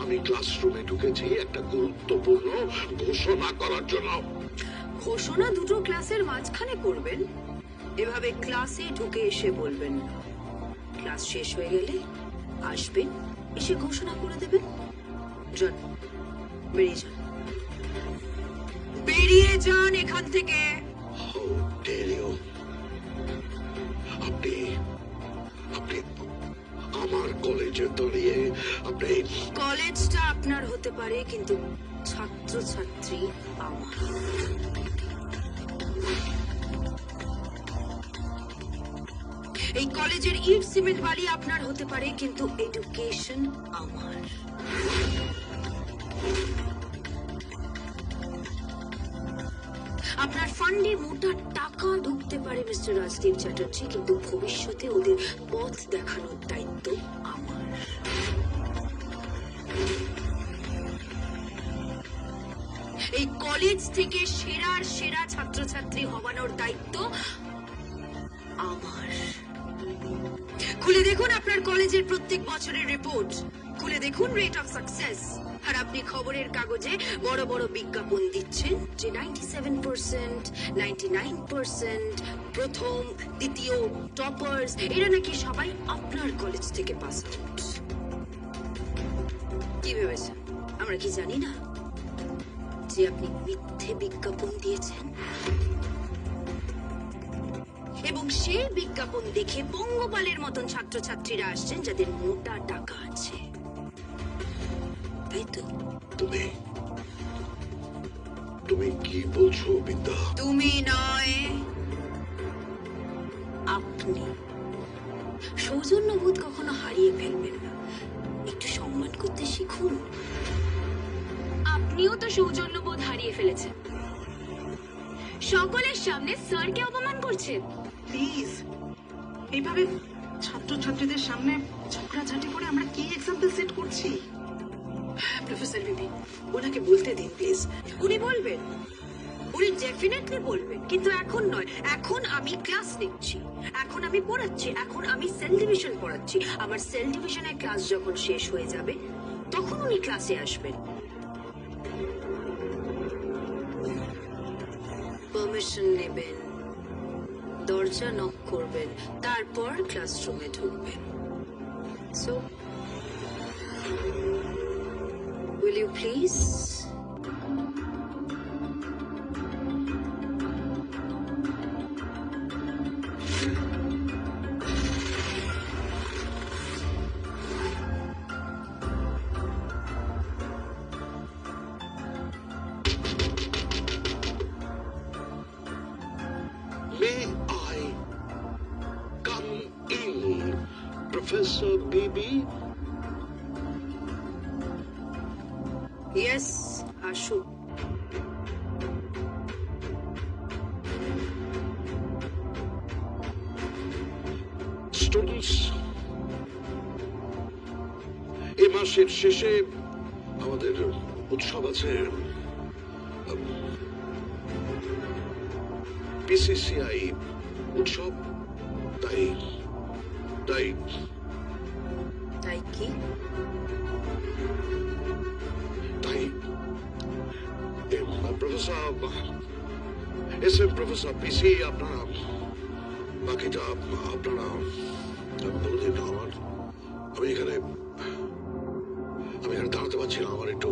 আমি ক্লাসরুমে ঢুকেছি একটা গুরুত্বপূর্ণ ঘোষণা করার জন্য। ঘোষণা দুটো ক্লাসের মাঝখানে করবেন, এভাবে ক্লাসে ঢুকে এসে বলবেন না। ক্লাস শেষ হয়ে গেলে আসবেন, এসে ঘোষণা করে দেবেন। যান, বেরিয়ে যান, বেরিয়ে যান এখান থেকে। How dare you? আপনি আপনি আমার কলেজে দাঁড়িয়ে আপনি কলেজটা আপনার হতে পারে, কিন্তু ছাত্রছাত্রী আমার। এই কলেজের ইট সিমেন্ট বালি আপনার হতে পারে, কিন্তু এডুকেশন আমার। আপনার ফান্ডে মোটা টাকা ঢুকতে পারে মিস্টার রাজদীপ চ্যাটার্জি, কিন্তু ভবিষ্যতে ওদের পথ দেখানোর দায়িত্ব আমার। এই কলেজ থেকে সেরার সেরা ছাত্রছাত্রী হওয়ানোর দায়িত্ব আমার। খুলে দেখুন আপনার কলেজের প্রত্যেক বছরের রিপোর্ট, খুলে দেখুন রেট অফ সাকসেস। আর আপনি খবরের কাগজে বড় বড় বিজ্ঞাপন দিচ্ছেন যে 97%, 99%, প্রথম দ্বিতীয় টপার্স এরা নাকি সবাই আপনার কলেজ থেকে পাস আউট। কি ভেবেছেন আমরা কি জানি না যে আপনি মিথ্যে বিজ্ঞাপন দিয়েছেন? এবং সেই বিজ্ঞাপন দেখে পঙ্গপালের মতন ছাত্রছাত্রীরা আসছেন যাদের মোটা টাকা আছে, তাই তো? তুমি তুমি কি বলছো বিদ্যা? তুমি নয়, আপনি। সৌজন্যবোধ কখনো হারিয়ে ফেলবেন না, একটু সম্মান করতে শিখুন। আপনিও তো সৌজন্যবোধ হারিয়ে ফেলেছেন, সকলের সামনে স্যারকে অপমান করছেন। প্লিজ, এইভাবে ছাত্রছাত্রীদের সামনে ঝগড়াঝাটি করে আমরা কি এক্সাম্পল সেট করছি? হ্যাঁ প্রফেসর বিবি, ওনাকে বলতে দিন প্লিজ। উনি বলবেন, উনি ডেফিনেটলি বলবেন, কিন্তু এখন নয়। এখন আমি ক্লাস নিচ্ছি, এখন আমি পড়াচ্ছি, এখন আমি সেল ডিভিশন পড়াচ্ছি। আমার সেল ডিভিশনের ক্লাস যখন শেষ হয়ে যাবে তখন উনি ক্লাসে আসবেন, পারমিশন নেবেন, দরজা নক করবেন, তারপর ক্লাসরুমে ঢুকবেন। So will you please? May I come in, Professor Bibi? Yes, আসুন। Students, এই মাসের শেষে আমাদের উৎসব আছে, পিসিসিআই উৎসব। তাই তাই তাই কি? তাই প্রফেসর প্রফেসর পিসি, আপনারা বাকিটা আপনারা বলে দিন। আমি এখানে দাঁড়াতে পারছি না, আমার একটু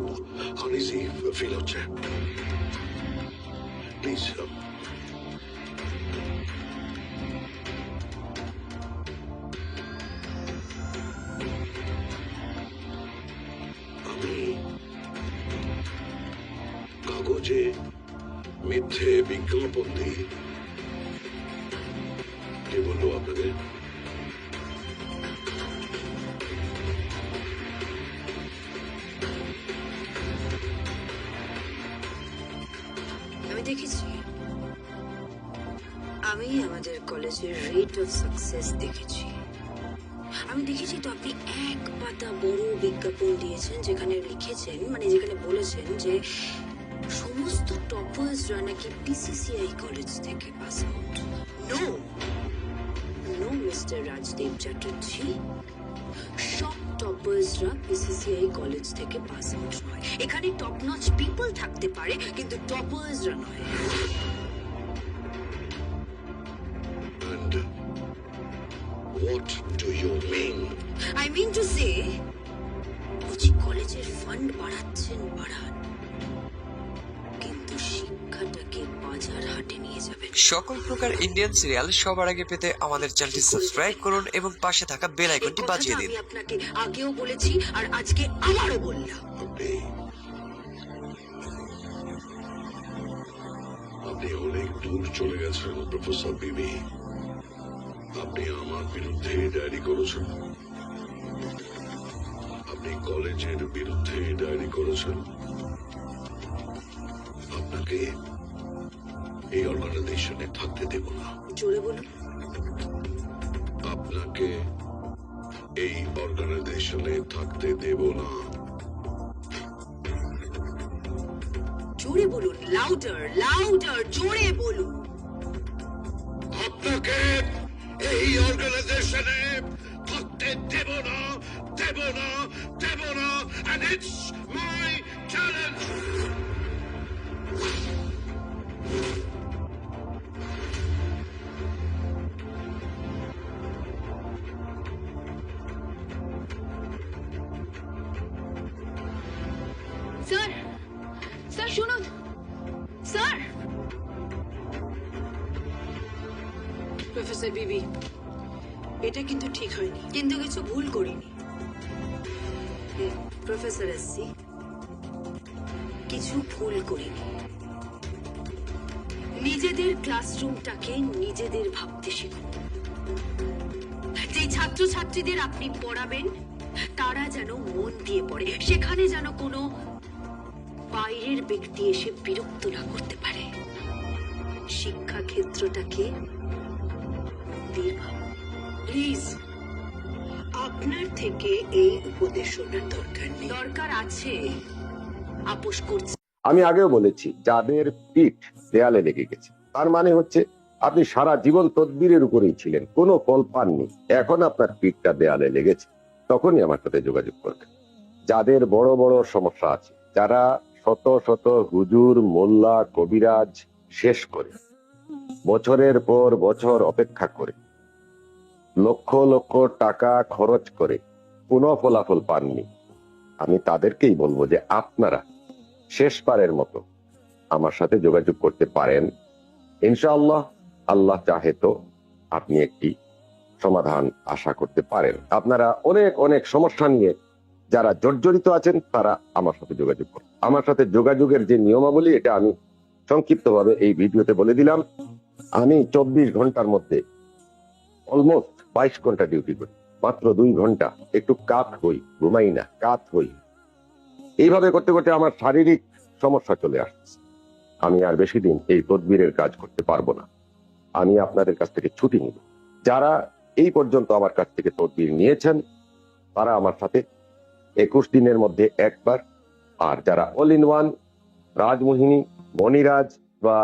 আনইজি ফিল হচ্ছে। প্লিজ আমি কাগজে মিথ্যে বিজ্ঞাপন দিই, কে বললো আপনাদের? আমি দেখেছি, আমি আমাদের কলেজের রেট অফ সাকসেস দেখেছি। আমি দেখেছি তো আপনি এক পাতা বড় বিজ্ঞাপন দিয়েছেন যেখানে লিখেছেন, মানে যেখানে বলেছেন যে সমস্ত টপার্সরা নাকি পিসিসিআই কলেজ থেকে pass out. No no mister Rajdeep Chatterjee, সব টপার্সরা বিসিসিআই কলেজ থেকে পাস আউট নয়। এখানে টপ নচ পিপল থাকতে পারে, কিন্তু টপার্সরা নয়। And what do you mean? I mean to say, বুঝি কলেজের ফান্ড বাড়ান, কিন্তু শিক্ষাটাকে বাজার হাটে নিয়ে যাবেন। সকল প্রকার ইন্ডিয়ান সিরিয়াল সবার আগে পেতে আমাদের চ্যানেলটি সাবস্ক্রাইব করুন এবং পাশে থাকা বেল আইকনটি বাজিয়ে দিন। আমি আপনাকে আগেও বলেছি আর আজকে আবারও বললাম, আপনি অনেক দূর চলে গেছেন প্রফেসর বিবি। আপনি আমার বিরুদ্ধে ডায়েরি করেছেন, আপনি কলেজের বিরুদ্ধে ডায়েরি করেছেন। আপনাকে এই অর্গানাইজেশনে থাকতে দেব না। জোরে বলুন। আপনাকে এই অর্গানাইজেশনে থাকতে দেব না। জোরে বলুন, লাউডার, জোরে বলুন। আপনাকে এই অর্গানাইজেশনে থাকতে দেব না। And it's my challenge. Sir শুনুন স্যার। প্রফেসর বিবি, এটা কিন্তু ঠিক হয়নি, কিন্তু কিছু ভুল করিনি। প্রফেসর এসসি, কিছু ভুল করিনি। নিজেদের ক্লাসরুমটাকে নিজেদের ভাবতে শিখুন। যে ছাত্রছাত্রীদের আপনি পড়াবেন তারা যেন মন দিয়ে পড়ে, সেখানে যেন কোনো বাইরের ব্যক্তি এসে বিরক্ত না করতে পারে। শিক্ষা ক্ষেত্রটাকে প্লিজ, আপনার থেকে এই উপদেশ শোনার দরকার নেই। দরকার আছে, আপোষ করছি। আমি আগেও বলেছি, যাদের পিঠ দেয়ালে লেগে গেছে তার মানে হচ্ছে আপনি সারা জীবন তদবিরের উপরেই ছিলেন, কোনো ফল পাননি। এখন আপনার পিঠটা দেয়ালে লেগেছে, তখনই আমার সাথে যোগাযোগ করবেন। যাদের বড় বড় সমস্যা আছে, যারা শত শত হুজুর, মোল্লা, কবিরাজ শেষ করে বছরের পর বছর অপেক্ষা করে লক্ষ লক্ষ টাকা খরচ করে কোনো ফলাফল পাননি, আমি তাদেরকেই বলবো যে আপনারা শেষবারের মতো আমার সাথে যোগাযোগ করতে পারেন। ইনশাআল্লাহ, আল্লাহ চাহে তো আপনি একটি সমাধান আশা করতে পারেন। আপনারা অনেক অনেক সমস্যা নিয়ে যারা জর্জরিত আছেন তারা আমার সাথে যোগাযোগ করুন। আমার সাথে যোগাযোগের যে নিয়মাবলী, এটা আমি সংক্ষিপ্তভাবে এই ভিডিওতে বলে দিলাম। আমি 24 ঘন্টার মধ্যে অলমোস্ট 22 ঘন্টা ডিউটি করি, মাত্র 2 ঘন্টা একটু কাত হই, ঘুমাই না, কাত হই। এইভাবে করতে করতে আমার শারীরিক সমস্যা চলে আসছে। আমি আর বেশি দিন এই তদবিরের কাজ করতে পারবো না। আমি আপনাদের কাছ থেকে ছুটি নিব। যারা এই পর্যন্ত আমার কাছ থেকে তদবির নিয়েছেন তারা আমার সাথে 21 দিনের মধ্যে একবার, আর যারা অল ইন ওয়ান, রাজমোহিনী, মণিরাজ বা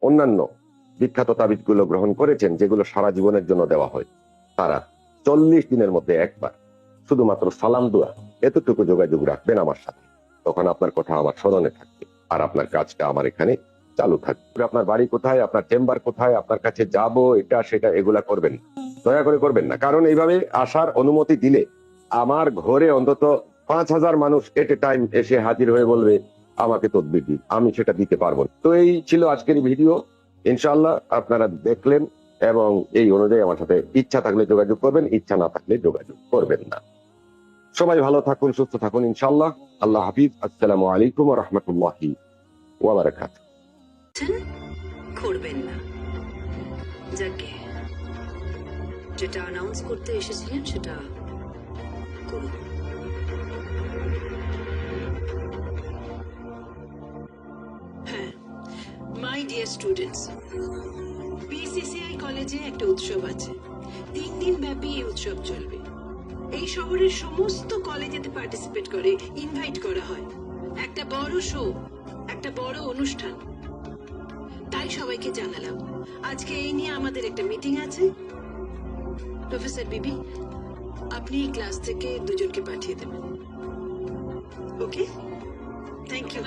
অন্যান্য বিখ্যাত তাবিজগুলো গ্রহণ করেছেন, যেগুলো সারা জীবনের জন্য দেওয়া হয়, তারা 40 দিনের মধ্যে একবার শুধুমাত্র সালাম দোয়া এতটুকু যোগাযোগ রাখবেন আমার সাথে। তখন আপনার কথা আমার স্মরণে থাকবে আর আপনার কাজটা আমার এখানে চালু থাকবে। আপনার বাড়ি কোথায়, আপনার চেম্বার কোথায়, আপনার কাছে যাব, এটা সেটা এগুলা করবেন, দয়া করে করবেন না। কারণ এইভাবে আসার অনুমতি দিলে আমার ঘরে অন্তত 5000 মানুষ এট এ টাইম এসে হাজির হয়ে বলবে আমাকে তদবির দিন, আমি সেটা দিতে পারবো না। তো এই ছিল আজকের ভিডিও। ইনশাআল্লাহ আপনারা দেখলেন এবং এই অনুযায়ী আমার সাথে ইচ্ছা থাকলে যোগাযোগ করবেন, ইচ্ছা না থাকলে যোগাযোগ করবেন না। সবাই ভালো থাকুন, সুস্থ থাকুন ইনশাআল্লাহ। আল্লাহ হাফিজ। আসসালামু আলাইকুম ওয়া রাহমাতুল্লাহি ওয়া বারাকাতুহু। করবেন না, যাকে যেটা অ্যানাউন্স করতে এসেছিলেন সেটা করুন। হ্যাঁ, মাই ডিয়ার স্টুডেন্টস, বিসিসিআই কলেজে একটা উৎসব আছে। 3 দিন ব্যাপী এই উৎসব চলবে। এই শহরের সমস্ত কলেজেতে পার্টিসিপেট করে ইনভাইট করা হয়। একটা বড় শো, একটা বড় অনুষ্ঠান। তাই সবাইকে জানালাম আজকে এই নিয়ে আমাদের একটা মিটিং আছে। প্রফেসর বিবি, আপনি এই ক্লাস থেকে দুজনকে পাঠিয়ে দেবেন। ওকে, থ্যাংক ইউ।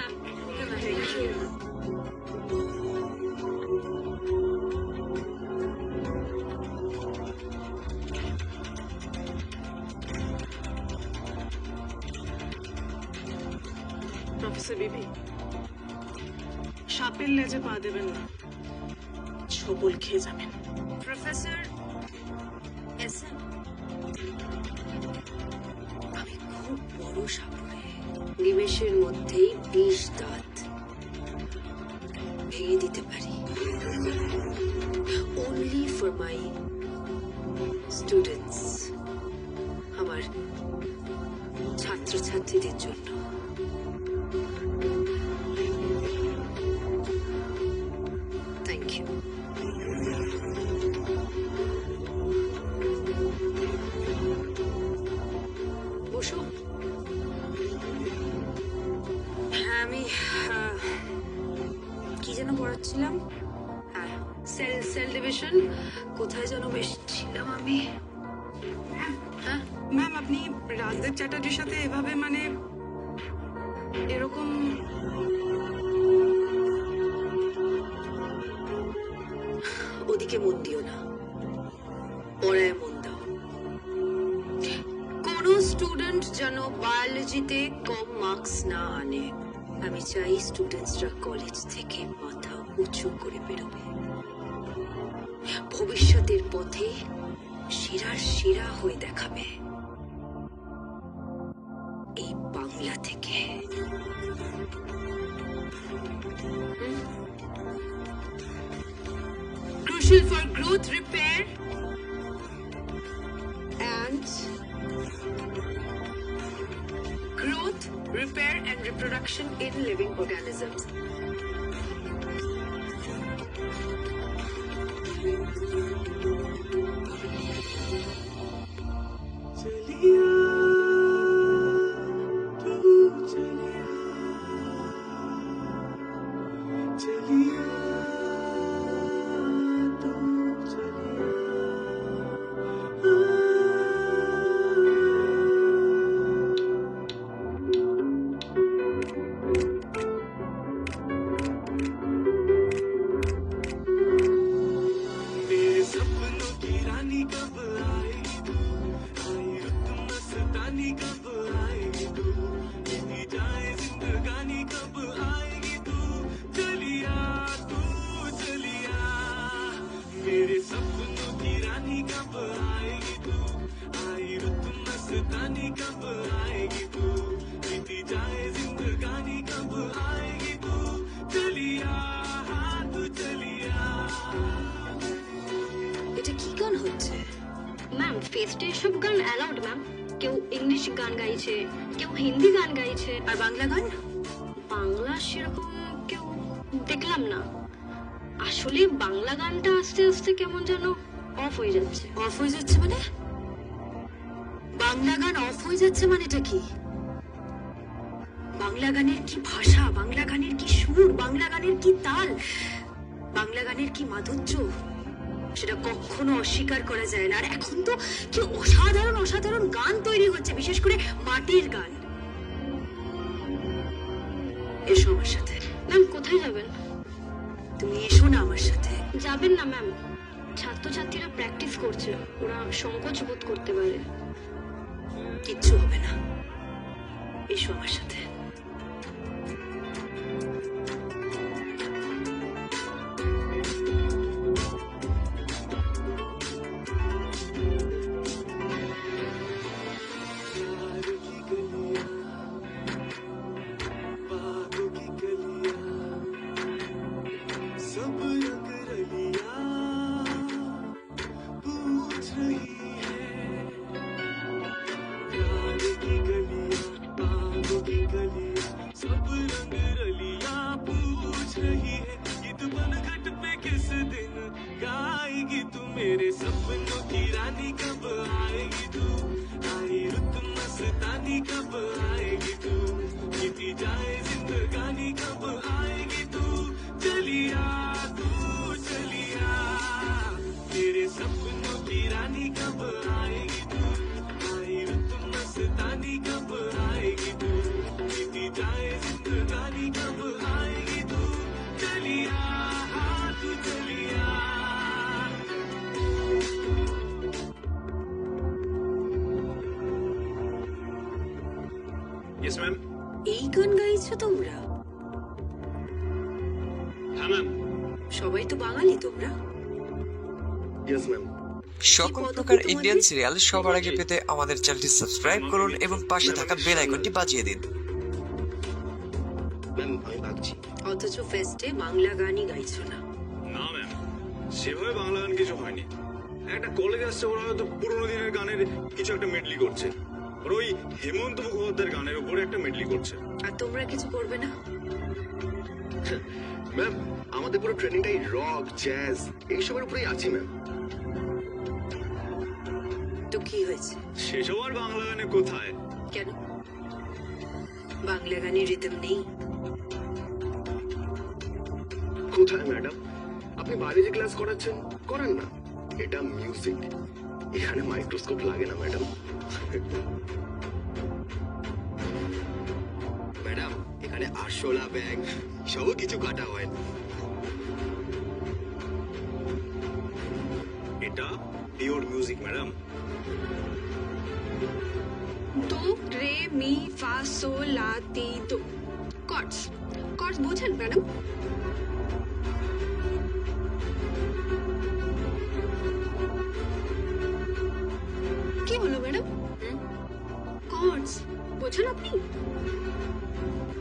প্রফেসর বিবি, সাপের লেজে পা দেবেন না, ছবল খেয়ে যাবেন। প্রফেসর এস এম, আমি খুব বড় সাপুরে, নিমেষের মধ্যেই 20 দাঁত ভেঙে দিতে পারি। অনলি ফর মাই স্টুডেন্টস, আমার ছাত্রছাত্রীদের জন্য। Thank you. বসো। হ্যাঁ, আমি কি যেন পড়াচ্ছিলাম? হ্যাঁ, সেল ডিভিশন। কোথায় যেন বেশ ছিলাম আমি? হ্যাঁ, ম্যাম, আপনি রাজদেব চ্যাটার্জির সাথে এভাবে মানে এরকম ওদিকে মন দিও না, পড়ায় মন দাও। কোন স্টুডেন্ট যেন বায়োলজিতে কম মার্কস না আনে। আমি চাই স্টুডেন্টসরা কলেজ থেকে মাথা উঁচু করে বেরোবে, ভবিষ্যতের পথে সেরার সেরা হয়ে দেখাবে। এই বাংলা থেকে। Crucial for growth, repair, and reproduction in living organisms. এটা কি গান হচ্ছে? ম্যাম, ফেস্টে এসব গান অ্যালাউড ম্যাম। কেউ ইংলিশ গান গাইছে, কেউ হিন্দি গান গাইছে। আর বাংলা গান? বাংলা সেরকম কেউ দেখলাম না। আসলে বাংলা গানটা আস্তে আস্তে কেমন যেন অফ হয়ে যাচ্ছে। অফ হয়ে যাচ্ছে মানে? বাংলা গান অফ হয়ে যাচ্ছে মানেটা কি? বাংলা গানের কি ভাষা, বাংলা গানের কি সুর, বাংলা গানের কি তাল, বাংলা গানের কি মাধুর্য, সেটা কখনো অস্বীকার করা যায় না। আর এখন তো কি অসাধারণ অসাধারণ গান তৈরি হচ্ছে, বিশেষ করে মাটির গান। এসো আমার সাথে। ম্যাম, কোথায় যাবেন? তুমি এসো না আমার সাথে। যাবেন না ম্যাম, ছাত্রছাত্রীরা প্র্যাকটিস করছে, ওরা সংকোচ বোধ করতে পারে। কিচ্ছু হবে না, এসো আমার সাথে। मेरे सपनों की रानी कब आएगी तू, आई रुत मस्तानी कब आएगी तू, बीती जाए जिंदगानी कब आएगी तू, चलिया तू चलिया, तेरे सपनों की रानी कब आएगी तू, ইয়েস ম্যাম। এই গান গাইছো তোমরা? হ্যাঁ ম্যাম। সবাই তো বাঙালি তোমরা। Yes ma'am. সকল প্রকার ইন্ডিয়ান সিরিয়াল সবার আগে পেতে আমাদের চ্যানেলটি সাবস্ক্রাইব করুন এবং পাশে থাকা বেল আইকনটি বাজিয়ে দিন। ম্যাম আমি ভাবছি। অথচ ফেস্টে বাংলা গানই গাইছো না। না ম্যাম, সেভাবে বাংলা গান কিছু হয়নি। একটা কলেজ আসছে, ওরা হয়তো পুরোনো দিনের গানের কিছু একটা মেডলি করছে। ওরা ওই হেমন্ত মুখোপাধ্যায়ের গানের উপরে একটা মেডলি করছে। আর তোমরা কিছু করবে না? ম্যাম আমাদের পুরো ট্রেনিংটাই রক জ্যাজ এইসবের উপরেই আছে ম্যাম। তো কি হয়েছে? সেসব আর বাংলা গানে কোথায়? কেন বাংলা গানের রিদম নেই? কোথায় ম্যাডাম? আপনি বাইরে যে ক্লাস করাচ্ছেন করেন না, এটা মিউজিক, এখানে মাইক্রোস্কোপ লাগে না ম্যাডাম। ম্যাডাম এখানে আরশোলা ব্যাগ সব কিছু কাটা হয় না। এটা পিওর মিউজিক ম্যাডাম। দো রে মি ফা সো লা তি দো। কর্ডস কর্ডস বোঝেন ম্যাডাম? কি হলো ম্যাডাম? কর্ডস বোঝেন আপনি?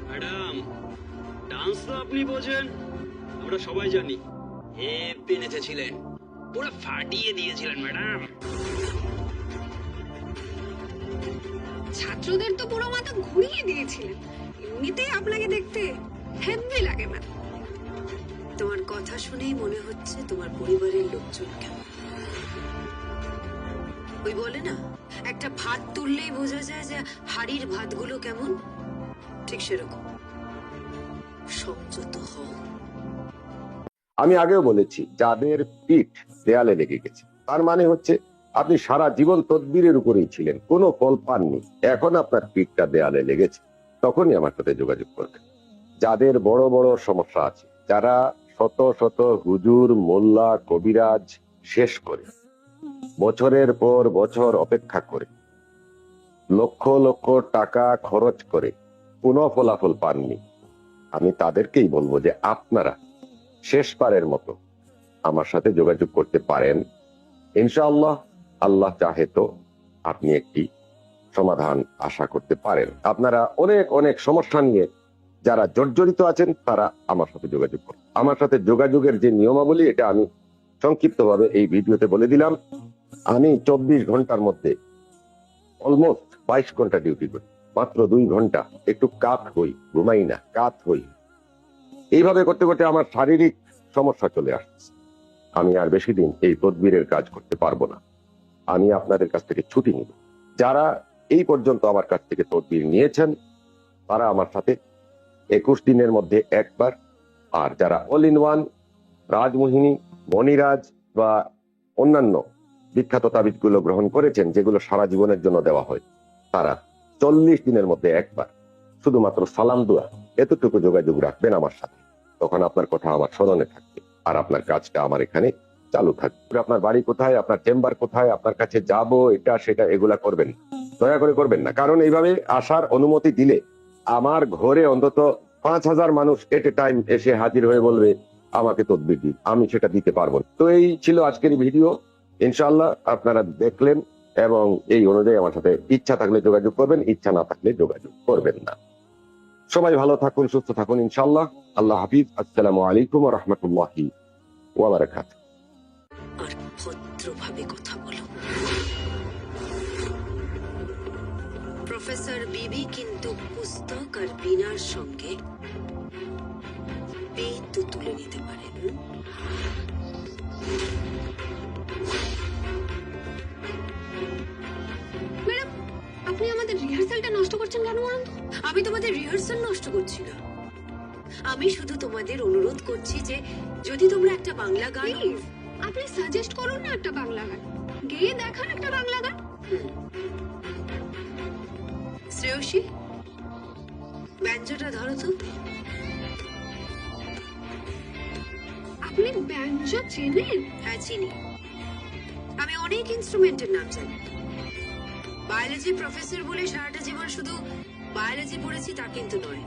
ম্যাডাম ডান্স তো আপনি বোঝেন, আমরা সবাই জানি। হেপি নেচেছিলেন, পুরো ফাটিয়ে দিয়েছিলেন ম্যাডাম। ছাত্রদের তো পুরো মাথা ঘুরিয়ে দিয়েছিলেন। এমনিতেই আপনাকে দেখতে হেভি লাগে ম্যাডাম। তোমার কথা শুনেই মনে হচ্ছে তোমার পরিবারের লোকজন কেমন। ওই বলে না, একটা ভাত তুললেই বোঝা যায় যে হাড়ির ভাতগুলো কেমন, ঠিক সেরকম। সংযত হও। আমি আগেও বলেছি, যাদের পিঠ দেয়ালে লেগে গেছে তার মানে হচ্ছে আপনি সারা জীবন তদবিরের উপরেই ছিলেন, কোনো ফল পাননি। এখন আপনার পিঠটা দেয়ালে লেগেছে, তখনই আমার সাথে যোগাযোগ করবেন। যাদের বড় বড় সমস্যা আছে, যারা শত শত হুজুর মোল্লা কবিরাজ শেষ করে বছরের পর বছর অপেক্ষা করে লক্ষ লক্ষ টাকা খরচ করে কোনো ফলাফল পাননি, আমি তাদেরকেই বলবো যে আপনারা শেষবারের মতো আমার সাথে যোগাযোগ করতে পারেন। ইনশাআল্লাহ, আল্লাহ চাহে তো আপনি একটি সমাধান আশা করতে পারেন। আপনারা অনেক অনেক সমস্যা নিয়ে যারা জর্জরিত আছেন তারা আমার সাথে যোগাযোগ করুন। আমার সাথে যোগাযোগের যে নিয়মাবলী, এটা আমি সংক্ষিপ্তভাবে এই ভিডিওতে বলে দিলাম। আমি 24 ঘন্টার মধ্যে অলমোস্ট 22 ঘন্টা ডিউটি করি, মাত্র 2 ঘন্টা একটু কাত হই, ঘুমাই না, কাত হই। এইভাবে করতে করতে আমার শারীরিক সমস্যা চলে আসছে। আমি আর বেশি দিন এই তদবিরের কাজ করতে পারবো না। আমি আপনাদের কাছ থেকে ছুটি নিব। যারা এই পর্যন্ত আমার কাছ থেকে তদবির নিয়েছেন তারা আমার সাথে 21 দিনের মধ্যে একবার, আর যারা অল ইন ওয়ান রাজমোহিনী, মণিরাজ বা অন্যান্য বিখ্যাত তাবিজগুলো গ্রহণ করেছেন, যেগুলো সারা জীবনের জন্য দেওয়া হয়, তারা 40 দিনের মধ্যে একবার শুধুমাত্র সালাম দোয়া এতটুকু যোগাযোগ রাখবেন আমার সাথে। তখন আপনার কথা আমার স্মরণে থাকবে আর আপনার কাজটা আমার এখানে চালু থাকবে। আপনার বাড়ি কোথায়, আপনার চেম্বার কোথায়, আপনার কাছে যাব, এটা সেটা এগুলা করবেন না, দয়া করে করবেন না। কারণ এইভাবে আসার অনুমতি দিলে আমার ঘরে অন্তত 5000 মানুষ এট এ টাইম এসে হাজির হয়ে বলবে আমাকে তদবির দিন, আমি সেটা দিতে পারবো না। তো এই ছিল আজকের ভিডিও। ইনশাআল্লাহ আপনারা দেখলেন এবং এই অনুযায়ী আমার সাথে ইচ্ছা থাকলে যোগাযোগ করবেন, ইচ্ছা না থাকলে যোগাযোগ করবেন না। সবাই ভালো থাকুন, সুস্থ থাকুন ইনশাআল্লাহ। আল্লাহ হাফিজ। আসসালামু আলাইকুম ওয়া রাহমাতুল্লাহি ওয়া বারাকাতুহু। আর ভদ্রভাবে কথা বলো। প্রফেসর বিবি কিন্তু পুস্তক আর বিনার সঙ্গে পেট তুলে নিতে পারেন। ম্যাডাম আপনি আমাদের রিহার্সালটা নষ্ট করছেন কেন বলুন তো? আমি তোমাদের রিহার্সাল নষ্ট করছি না, আমি শুধু তোমাদের অনুরোধ করছি যে যদি তোমরা একটা বাংলা গান, প্লিজ আপনি সাজেস্ট করুন না একটা বাংলা গান, গেয়ে দেখান একটা বাংলা গান। শ্রেয়সী ব্যঞ্জটা ধরো তো। আপনি ব্যঞ্জ চেনেন? হ্যাঁ চিনি, আমি অনেক ইনস্ট্রুমেন্টের নাম জানি। বায়োলজি প্রফেসর বলে সারাটা জীবন শুধু বায়োলজি পড়েছি তা কিন্তু নয়।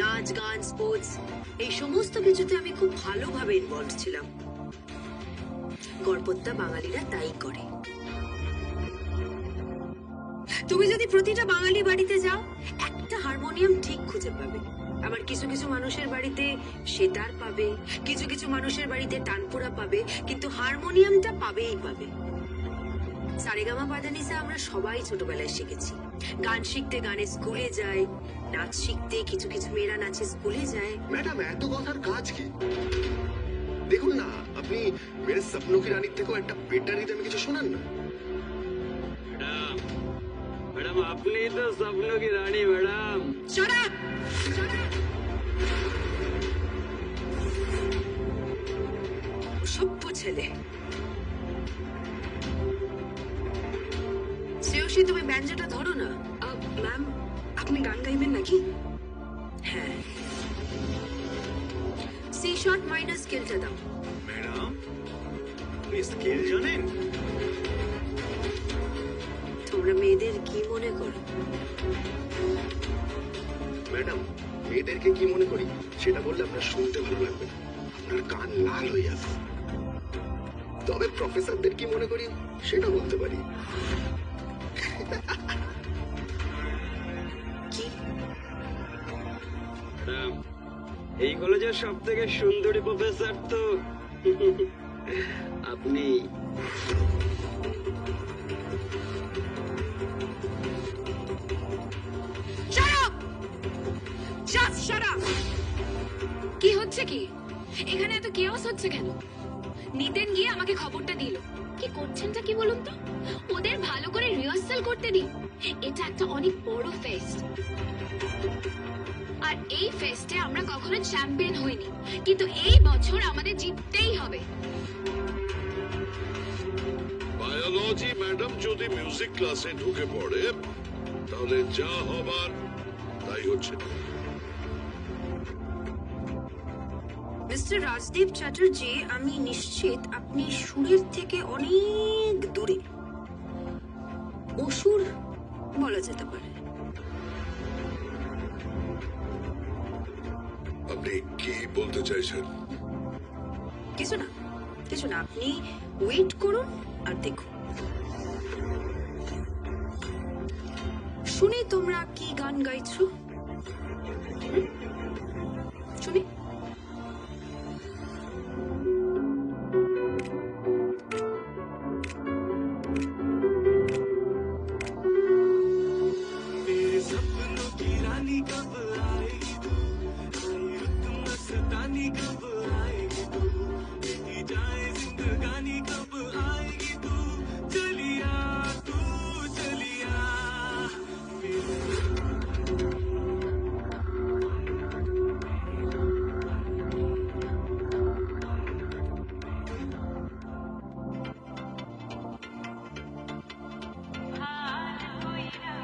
নাচ গান স্পোর্টস এই সমস্ত কিছুতে আমি খুব ভালোভাবে ইনভলভ ছিলাম। গড়পত্তা বাঙালিরা তাই করে। তুমি যদি প্রতিটা বাঙালি বাড়িতে যাও একটা হারমোনিয়াম ঠিক খুঁজে পাবে। আবার কিছু কিছু মানুষের বাড়িতে সেতার পাবে, কিছু কিছু মানুষের বাড়িতে তানপুরা পাবে, কিন্তু হারমোনিয়ামটা পাবেই পাবে। সারেগামা পাদানিসা আমরা সবাই ছোটবেলায় শিখেছি। গান শিখতে গানে স্কুলে যায়, নাচ শিখতে কিছু কিছু মেয়েরা নাচে স্কুলে যায়। ম্যাডাম এত কথার কাজ কি? দেখুন না, আপনি মেরে স্বপ্ন কি রানীর থেকেও একটা বেটার রিদমে কিছু শোনান না। ম্যাডাম ম্যাডাম আপনি তো স্বপ্ন কি রানী ম্যাডাম। Shut up! সভ্য ছেলে। শ্রেয়সী, তুমি ব্যঞ্জনটা ধরো না। ম্যাম, আপনি গান গাইবেন নাকি? হ্যাঁ, সি শর্ট মাইনার স্কেলটা দাও। ম্যাডাম আপনি স্কেল জানেন? তোমরা মেয়েদের কি মনে করো? ম্যাডাম মেয়েদেরকে কি মনে করি সেটা বললে আপনার শুনতে ভালো লাগবে না, আপনার কান লাল হয়ে যাবে। তবে প্রফেসরদের কি মনে করি সেটা বলতে পারি। কি? ম্যাডাম এই কলেজের সব থেকে সুন্দরী প্রফেসর তো আপনি। Shut up! Just shut up! কি হচ্ছে কি এখানে? এত কেওস হচ্ছে কেন? নিতেন গিয়ে আমাকে খবরটা দিল। কি করছেনটা কি বলুন তো? ওদের ভালো করে রিহার্সাল করতে দিন। এটা একটা অনেক বড় ফেস্ট, আর এই ফেস্টে আমরা কখনো চ্যাম্পিয়ন হইনি, কিন্তু এই বছর আমাদের জিততেই হবে। বায়োলজি ম্যাডাম যদি মিউজিক ক্লাসে ঢুকে পড়ে তাহলে যা হবার তাই হচ্ছে। মিস্টার রাজদীপ চ্যাটার্জি, আমি নিশ্চিত আপনি সুরের থেকে অনেক দূরে। অসুর বলা যেতে পারে। আপনি কি বলতে চাইছেন? কিছু না, কিছু না, আপনি ওয়েট করুন আর দেখুন। শুনি তোমরা কি গান গাইছো? শুনি। मेरे सपनों की रानी कब आएगी तू, आई रुत मस्तानी कब आएगी तू, बीती जाए जिंदगानी कब आएगी तू, चलिया तू चलिया। ভালো কইরা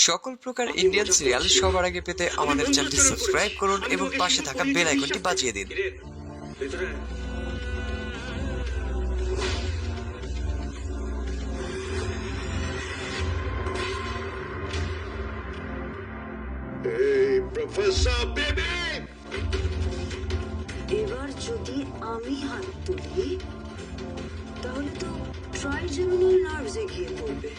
সকল প্রকার ইন্ডিয়ান সিরিয়াল সবার আগে পেতে আমাদের চ্যানেলটি সাবস্ক্রাইব করুন এবং পাশে থাকা বেল আইকনটি বাজিয়ে দিন। কিরে, ভেতরে আয়। এই প্রফেসর বেবি, এবার যদি আমি হাত তুলি তাহলে তো ট্রাইজেমিনাল নার্ভস এগিয়ে পড়বে।